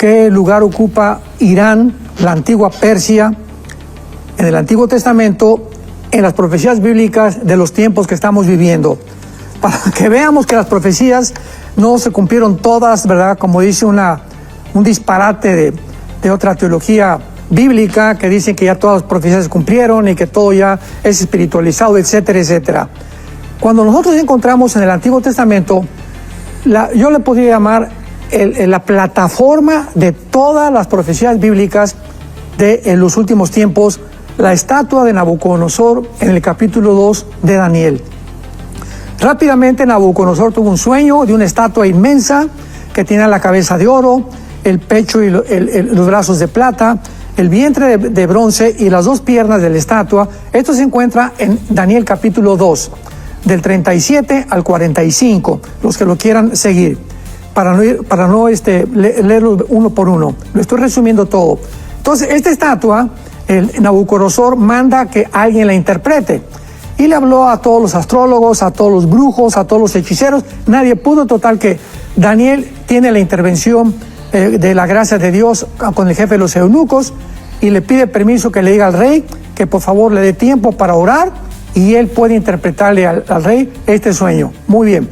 qué lugar ocupa Irán, la antigua Persia, en el Antiguo Testamento, en las profecías bíblicas de los tiempos que estamos viviendo. Para que veamos que las profecías no se cumplieron todas, ¿verdad? Como dice un disparate de otra teología bíblica, que dicen que ya todas las profecías se cumplieron y que todo ya es espiritualizado, etcétera, etcétera. Cuando nosotros encontramos en el Antiguo Testamento, yo le podría llamar la plataforma de todas las profecías bíblicas en los últimos tiempos, la estatua de Nabucodonosor en el capítulo 2 de Daniel. Rápidamente Nabucodonosor tuvo un sueño de una estatua inmensa que tenía la cabeza de oro, el pecho y los brazos de plata, el vientre de bronce y las dos piernas de la estatua. Esto se encuentra en Daniel capítulo 2, del 37 al 45, los que lo quieran seguir, para no leerlo uno por uno. Lo estoy resumiendo todo. Entonces, esta estatua, el Nabucodonosor manda que alguien la interprete. Y le habló a todos los astrólogos, a todos los brujos, a todos los hechiceros. Nadie pudo, total que Daniel tiene la intervención de la gracia de Dios con el jefe de los eunucos y le pide permiso que le diga al rey que por favor le dé tiempo para orar y él puede interpretarle al rey este sueño. Muy bien.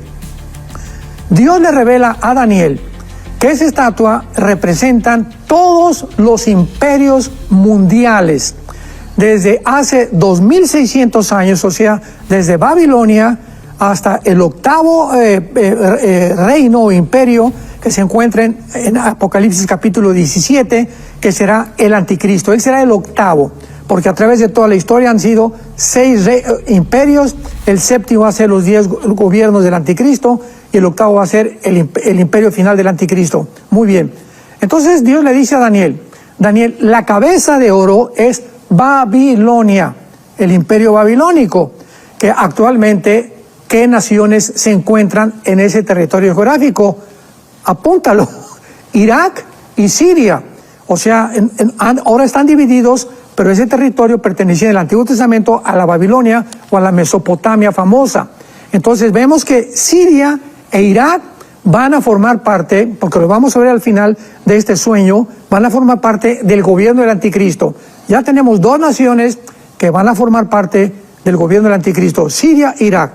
Dios le revela a Daniel que esa estatua representan todos los imperios mundiales. Desde hace 2600 años, o sea, desde Babilonia hasta el octavo reino o imperio que se encuentra en Apocalipsis capítulo 17, que será el anticristo. Él será el octavo, porque a través de toda la historia han sido 6 imperios, el séptimo va a ser los 10 gobiernos del anticristo y el octavo va a ser el imperio final del anticristo. Muy bien. Entonces Dios le dice a Daniel, la cabeza de oro es Babilonia, el imperio babilónico, que actualmente, ¿qué naciones se encuentran en ese territorio geográfico? Apúntalo, Irak y Siria. O sea, ahora están divididos, pero ese territorio pertenecía en el Antiguo Testamento a la Babilonia o a la Mesopotamia famosa. Entonces vemos que Siria e Irak van a formar parte, porque lo vamos a ver al final de este sueño, van a formar parte del gobierno del anticristo. Ya tenemos 2 naciones que van a formar parte del gobierno del anticristo, Siria e Irak.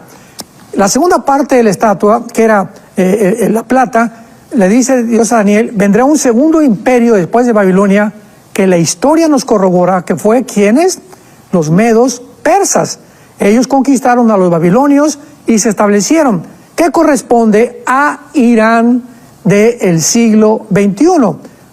La segunda parte de la estatua, que era la plata, le dice Dios a Daniel, vendrá un segundo imperio después de Babilonia, que la historia nos corrobora que fue, ¿quiénes? Los medos persas. Ellos conquistaron a los babilonios y se establecieron, que corresponde a Irán del siglo XXI.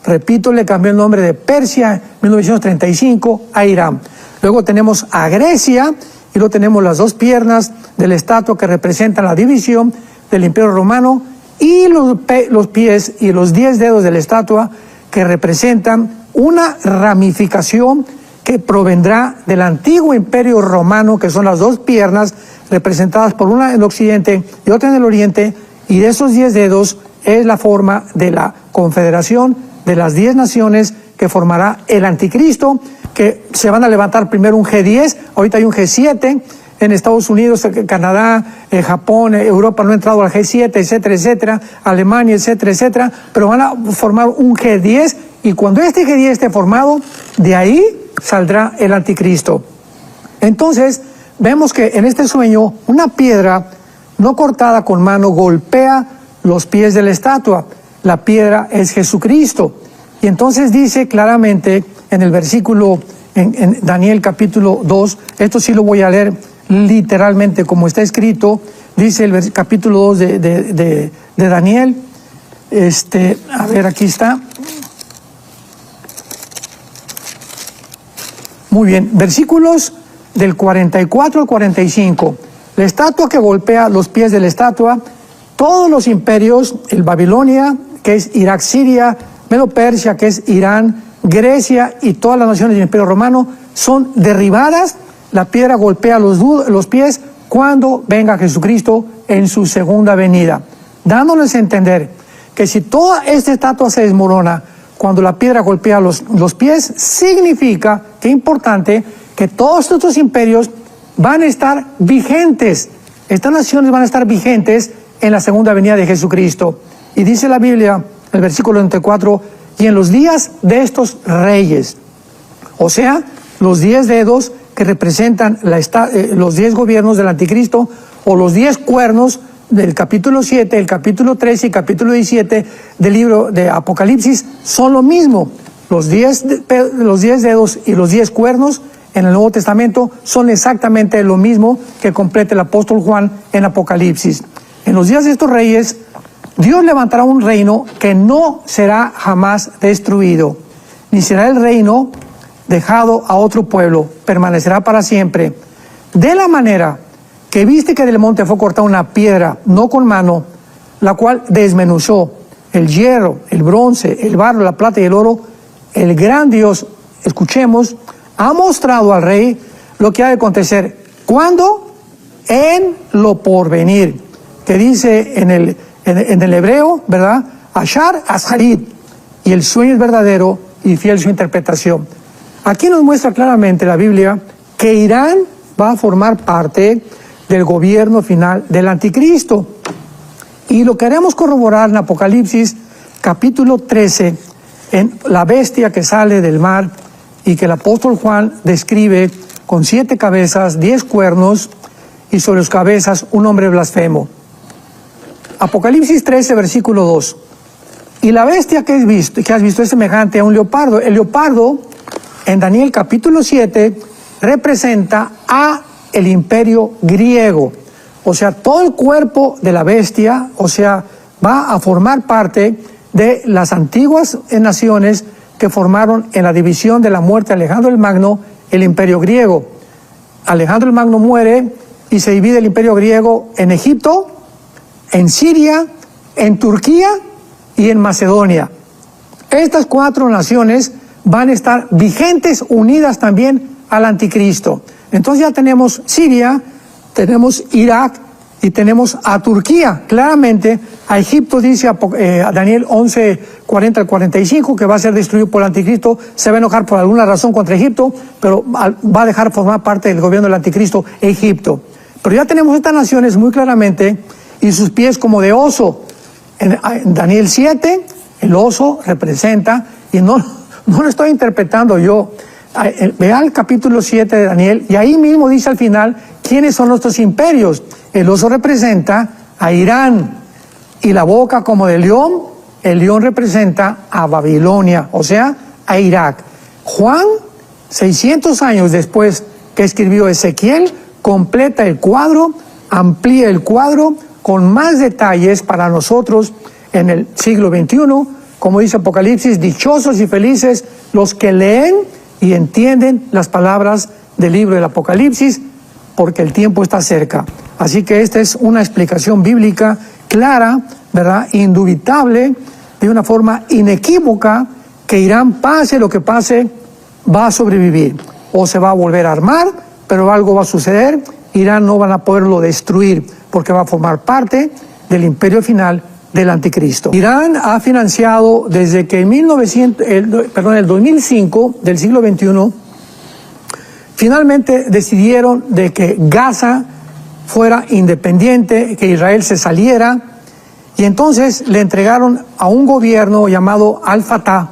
Repito, le cambió el nombre de Persia en 1935 a Irán. Luego tenemos a Grecia y luego tenemos las 2 piernas de la estatua que representan la división del Imperio Romano y los pies y los 10 dedos de la estatua que representan una ramificación que provendrá del antiguo Imperio Romano, que son las 2 piernas representadas por una en el occidente y otra en el oriente, y de esos 10 dedos es la forma de la confederación de las 10 naciones que formará el anticristo, que se van a levantar primero un G10, ahorita hay un G7, en Estados Unidos, Canadá, Japón, Europa no ha entrado al G7, etcétera, etcétera, Alemania, etcétera, etcétera, pero van a formar un G10 y cuando este G10 esté formado, de ahí saldrá el anticristo. Entonces, vemos que en este sueño una piedra no cortada con mano golpea los pies de la estatua. La piedra es Jesucristo. Y entonces dice claramente en el versículo, en Daniel capítulo 2, esto sí lo voy a leer literalmente como está escrito, dice el capítulo 2 de Daniel, a ver, aquí está. Muy bien, versículos del 44 al 45. La estatua que golpea los pies de la estatua, todos los imperios, el Babilonia, que es Irak, Siria, Medo-Persia, que es Irán, Grecia y todas las naciones del Imperio Romano, son derribadas. La piedra golpea los pies cuando venga Jesucristo en su segunda venida, dándoles a entender que si toda esta estatua se desmorona cuando la piedra golpea los pies, significa, qué importante, que todos estos imperios van a estar vigentes. Estas naciones van a estar vigentes en la segunda venida de Jesucristo. Y dice la Biblia, el versículo 24, y en los días de estos reyes, o sea, los 10 dedos que representan los 10 gobiernos del anticristo, o los 10 cuernos del capítulo 7, el capítulo 13 y capítulo 17 del libro de Apocalipsis, son lo mismo. Los 10 dedos y los 10 cuernos en el Nuevo Testamento son exactamente lo mismo que completa el apóstol Juan en Apocalipsis. En los días de estos reyes, Dios levantará un reino que no será jamás destruido, ni será el reino dejado a otro pueblo, permanecerá para siempre. De la manera que viste que del monte fue cortada una piedra, no con mano, la cual desmenuzó el hierro, el bronce, el barro, la plata y el oro, el gran Dios, escuchemos, ha mostrado al rey lo que ha de acontecer. ¿Cuándo? En lo porvenir, que dice en el hebreo, ¿verdad? Ashar Asharit, y el sueño es verdadero y fiel su interpretación. Aquí nos muestra claramente la Biblia que Irán va a formar parte del gobierno final del anticristo. Y lo queremos corroborar en Apocalipsis capítulo 13, en la bestia que sale del mar y que el apóstol Juan describe con 7 cabezas, 10 cuernos y sobre sus cabezas un hombre blasfemo. Apocalipsis 13, versículo 2. Y la bestia que has visto es semejante a un leopardo. El leopardo, en Daniel capítulo 7, representa a el imperio griego. O sea, todo el cuerpo de la bestia, o sea, va a formar parte de las antiguas naciones que formaron en la división de la muerte de Alejandro el Magno, el imperio griego. Alejandro el Magno muere y se divide el imperio griego en Egipto, en Siria, en Turquía y en Macedonia. Estas 4 naciones van a estar vigentes, unidas también al anticristo. Entonces ya tenemos Siria, tenemos Irak y tenemos a Turquía. Claramente a Egipto dice a Daniel 11, 40 al 45 que va a ser destruido por el anticristo. Se va a enojar por alguna razón contra Egipto, pero va a dejar formar parte del gobierno del anticristo Egipto. Pero ya tenemos estas naciones muy claramente y sus pies como de oso. En Daniel 7, el oso representa, y no lo estoy interpretando yo, vea el capítulo 7 de Daniel, y ahí mismo dice al final quiénes son nuestros imperios. El oso representa a Irán, y la boca como de león, el león representa a Babilonia, o sea, a Irak. Juan, 600 años después que escribió Ezequiel, completa el cuadro, amplía el cuadro con más detalles para nosotros en el siglo XXI. Como dice Apocalipsis, dichosos y felices los que leen y entienden las palabras del libro del Apocalipsis, porque el tiempo está cerca. Así que esta es una explicación bíblica clara, ¿verdad? Indubitable, de una forma inequívoca, que Irán, pase lo que pase, va a sobrevivir. O se va a volver a armar, pero algo va a suceder. Irán no van a poderlo destruir, porque va a formar parte del imperio final del anticristo. Irán ha financiado desde que en el 2005 del siglo XXI, finalmente decidieron de que Gaza fuera independiente, que Israel se saliera, y entonces le entregaron a un gobierno llamado Al-Fatah,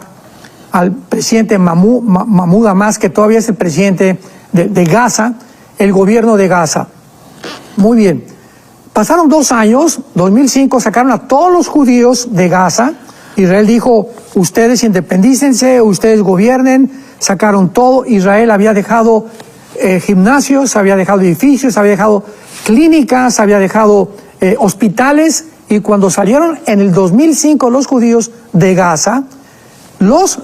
al presidente Mahmoud Abbas, que todavía es el presidente de Gaza, el gobierno de Gaza. Muy bien. Pasaron 2 años, 2005, sacaron a todos los judíos de Gaza. Israel dijo, ustedes independícense, ustedes gobiernen. Sacaron todo. Israel había dejado gimnasios, había dejado edificios, había dejado clínicas, había dejado hospitales. Y cuando salieron en el 2005 los judíos de Gaza, los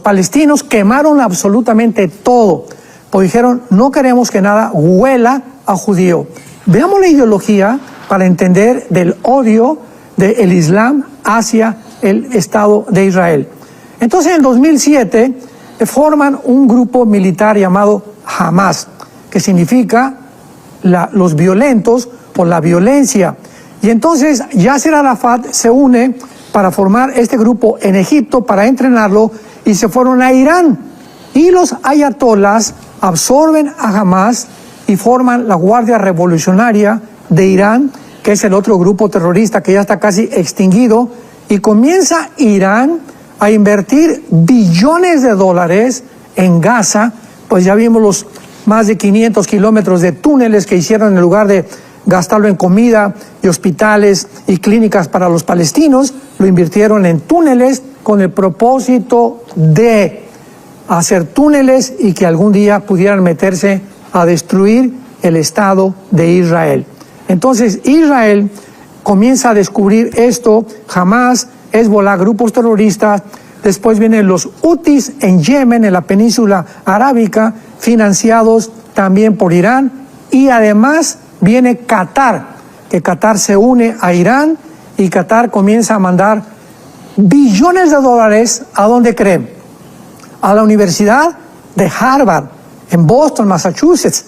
palestinos quemaron absolutamente todo. Pues dijeron, no queremos que nada huela a judío. Veamos la ideología para entender del odio del Islam hacia el Estado de Israel. Entonces, en el 2007 forman un grupo militar llamado Hamas, que significa los violentos o la violencia. Y entonces Yasser Arafat se une para formar este grupo en Egipto, para entrenarlo, y se fueron a Irán. Y los ayatolás absorben a Hamas y forman la Guardia Revolucionaria de Irán, que es el otro grupo terrorista que ya está casi extinguido, y comienza Irán a invertir billones de dólares en Gaza. Pues ya vimos los más de 500 kilómetros de túneles que hicieron en lugar de gastarlo en comida y hospitales y clínicas para los palestinos, lo invirtieron en túneles con el propósito de hacer túneles y que algún día pudieran meterse a destruir el Estado de Israel. Entonces Israel comienza a descubrir esto, Hamas, Hezbollah, grupos terroristas, después vienen los Hutis en Yemen, en la península arábica, financiados también por Irán, y además viene Qatar, que Qatar se une a Irán y Qatar comienza a mandar billones de dólares, ¿a dónde creen? A la Universidad de Harvard, en Boston, Massachusetts,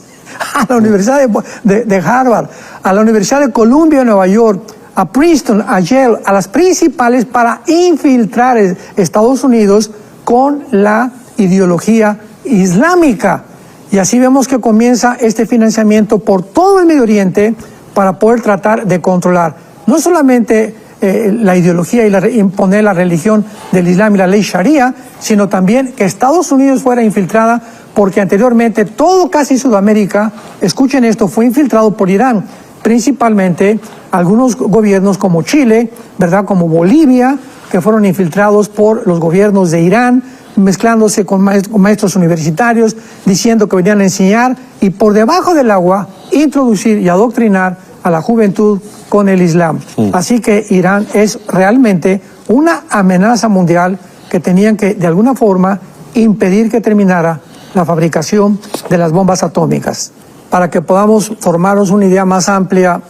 a la Universidad de Harvard, a la Universidad de Columbia, en Nueva York, a Princeton, a Yale, a las principales para infiltrar Estados Unidos con la ideología islámica. Y así vemos que comienza este financiamiento por todo el Medio Oriente para poder tratar de controlar no solamente la ideología y imponer la religión del Islam y la ley Sharia, sino también que Estados Unidos fuera infiltrada, porque anteriormente todo casi Sudamérica, escuchen esto, fue infiltrado por Irán, principalmente algunos gobiernos como Chile, ¿verdad?, como Bolivia, que fueron infiltrados por los gobiernos de Irán, mezclándose con maestros universitarios, diciendo que venían a enseñar y por debajo del agua introducir y adoctrinar a la juventud con el Islam. Así que Irán es realmente una amenaza mundial que tenían que de alguna forma impedir que terminara la fabricación de las bombas atómicas. Para que podamos formarnos una idea más amplia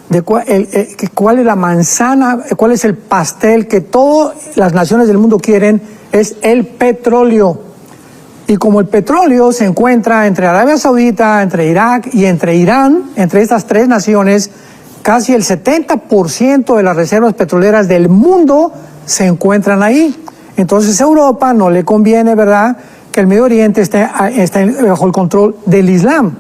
de cuál es la manzana, cuál es el pastel que todas las naciones del mundo quieren, es el petróleo. Y como el petróleo se encuentra entre Arabia Saudita, entre Irak y entre Irán, entre estas tres naciones, casi el 70% de las reservas petroleras del mundo se encuentran ahí. Entonces a Europa no le conviene, ¿verdad?, que el Medio Oriente esté bajo el control del Islam.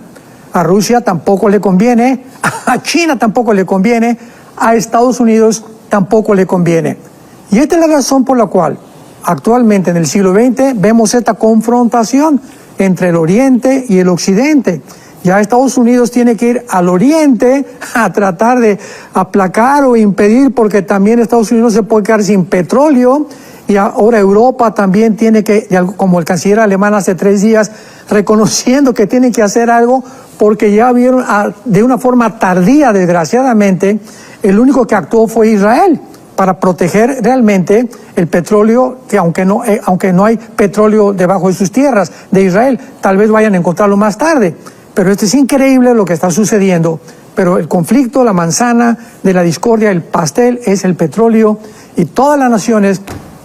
A Rusia tampoco le conviene, a China tampoco le conviene, a Estados Unidos tampoco le conviene. Y esta es la razón por la cual actualmente en el siglo XX vemos esta confrontación entre el Oriente y el Occidente. Ya Estados Unidos tiene que ir al Oriente a tratar de aplacar o impedir, porque también Estados Unidos se puede quedar sin petróleo. Y ahora Europa también tiene que, como el canciller alemán hace 3 días, reconociendo que tiene que hacer algo, porque ya vieron de una forma tardía, desgraciadamente, el único que actuó fue Israel para proteger realmente el petróleo, que aunque no hay petróleo debajo de sus tierras de Israel, tal vez vayan a encontrarlo más tarde. Pero esto es increíble lo que está sucediendo. Pero el conflicto, la manzana de la discordia, el pastel es el petróleo, y todas las naciones,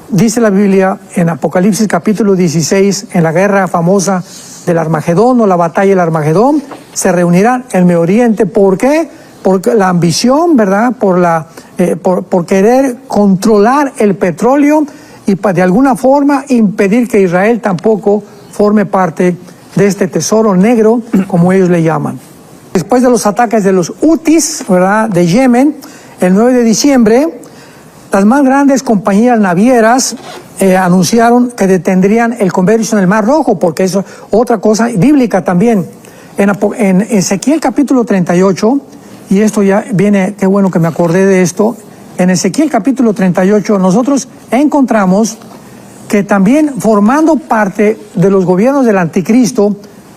dice la Biblia en Apocalipsis capítulo 16, en la guerra famosa del Armagedón o la batalla del Armagedón, se reunirán en el Medio Oriente. ¿Por qué? Por la ambición, ¿verdad?, por querer controlar el petróleo y de alguna forma impedir que Israel tampoco forme parte de este tesoro negro, como ellos le llaman. Después de los ataques de los Hutis, ¿verdad?, de Yemen, el 9 de diciembre, las más grandes compañías navieras anunciaron que detendrían el comercio en el Mar Rojo, porque eso es otra cosa bíblica también. En Ezequiel capítulo 38, y esto ya viene, qué bueno que me acordé de esto, en Ezequiel capítulo 38 nosotros encontramos que también formando parte de los gobiernos del anticristo,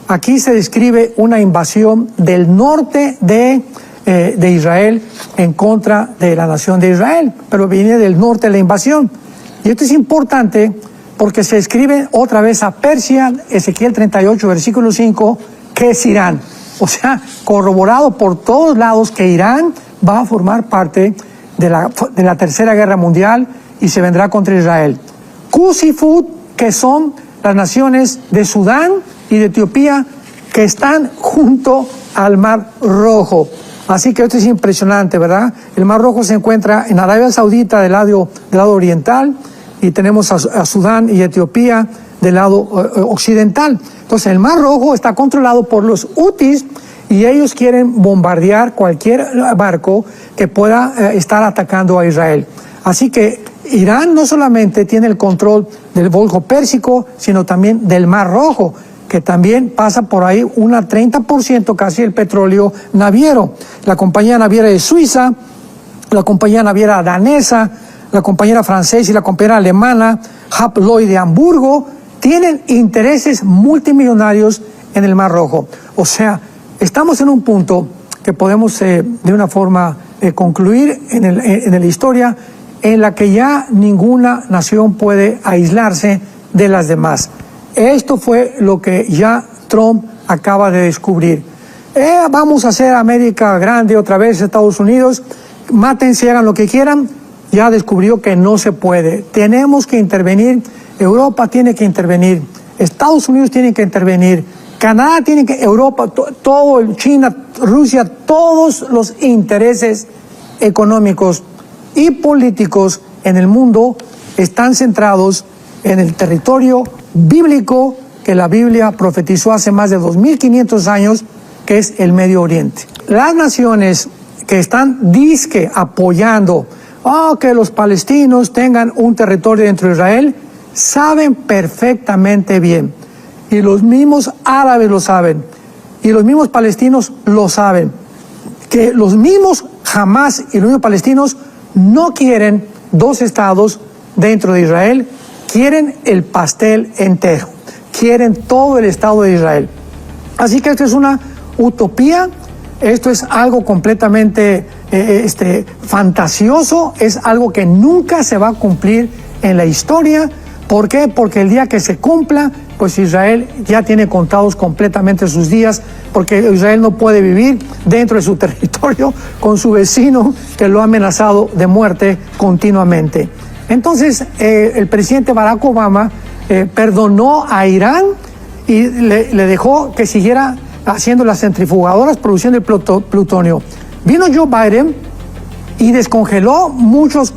aquí se describe una invasión del norte de Israel en contra de la nación de Israel, pero viene del norte la invasión. Y esto es importante porque se escribe otra vez a Persia, Ezequiel 38, versículo 5, que es Irán. O sea, corroborado por todos lados que Irán va a formar parte de la Tercera Guerra Mundial y se vendrá contra Israel. Cus y Fud, que son las naciones de Sudán y de Etiopía, que están junto al Mar Rojo. Así que esto es impresionante, ¿verdad? El Mar Rojo se encuentra en Arabia Saudita del lado oriental, y tenemos a Sudán y Etiopía del lado occidental. Entonces el Mar Rojo está controlado por los Hutis y ellos quieren bombardear cualquier barco que pueda estar atacando a Israel. Así que Irán no solamente tiene el control del Golfo Pérsico, sino también del Mar Rojo, que también pasa por ahí un 30% casi el petróleo naviero. La compañía naviera de Suiza, la compañía naviera danesa, la compañía francesa y la compañía alemana, Hapag-Lloyd de Hamburgo, tienen intereses multimillonarios en el Mar Rojo. O sea, estamos en un punto que podemos de una forma concluir en la historia en la que ya ninguna nación puede aislarse de las demás. Esto fue lo que ya Trump acaba de descubrir. Vamos a hacer América grande otra vez, Estados Unidos, mátense, hagan lo que quieran. Ya descubrió que no se puede. Tenemos que intervenir, Europa tiene que intervenir, Estados Unidos tiene que intervenir, Canadá tiene que, Europa, todo, China, Rusia, todos los intereses económicos y políticos en el mundo están centrados en el territorio bíblico que la Biblia profetizó hace más de 2500 años, que es el Medio Oriente. Las naciones que están disque apoyando que los palestinos tengan un territorio dentro de Israel, saben perfectamente bien, y los mismos árabes lo saben, y los mismos palestinos lo saben, que los mismos Hamás y los mismos palestinos no quieren dos estados dentro de Israel, quieren el pastel entero, quieren todo el Estado de Israel. Así que esto es una utopía, esto es algo completamente fantasioso, es algo que nunca se va a cumplir en la historia. ¿Por qué? Porque el día que se cumpla, pues Israel ya tiene contados completamente sus días, porque Israel no puede vivir dentro de su territorio con su vecino que lo ha amenazado de muerte continuamente. Entonces, el presidente Barack Obama perdonó a Irán y le dejó que siguiera haciendo las centrifugadoras, produciendo el plutonio. Vino Joe Biden y descongeló muchos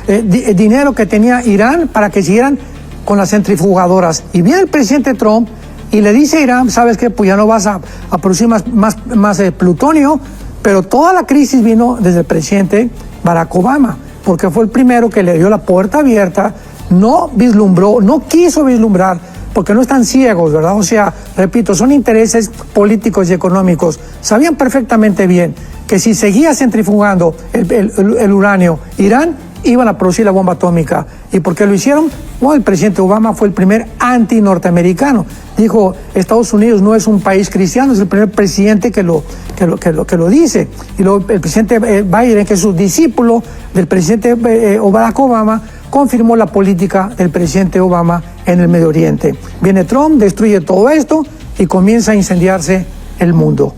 dinero que tenía Irán para que siguieran con las centrifugadoras. Y viene el presidente Trump y le dice a Irán, ¿sabes qué? Pues ya no vas a producir más plutonio, pero toda la crisis vino desde el presidente Barack Obama, porque fue el primero que le dio la puerta abierta, no vislumbró, no quiso vislumbrar, porque no están ciegos, ¿verdad? O sea, repito, son intereses políticos y económicos. Sabían perfectamente bien que si seguía centrifugando el uranio, Irán iban a producir la bomba atómica. ¿Y por qué lo hicieron? Bueno, el presidente Obama fue el primer anti-norteamericano. Dijo, Estados Unidos no es un país cristiano, es el primer presidente que lo dice. Y luego el presidente Biden, que es su discípulo del presidente Barack Obama, confirmó la política del presidente Obama en el Medio Oriente. Viene Trump, destruye todo esto y comienza a incendiarse el mundo.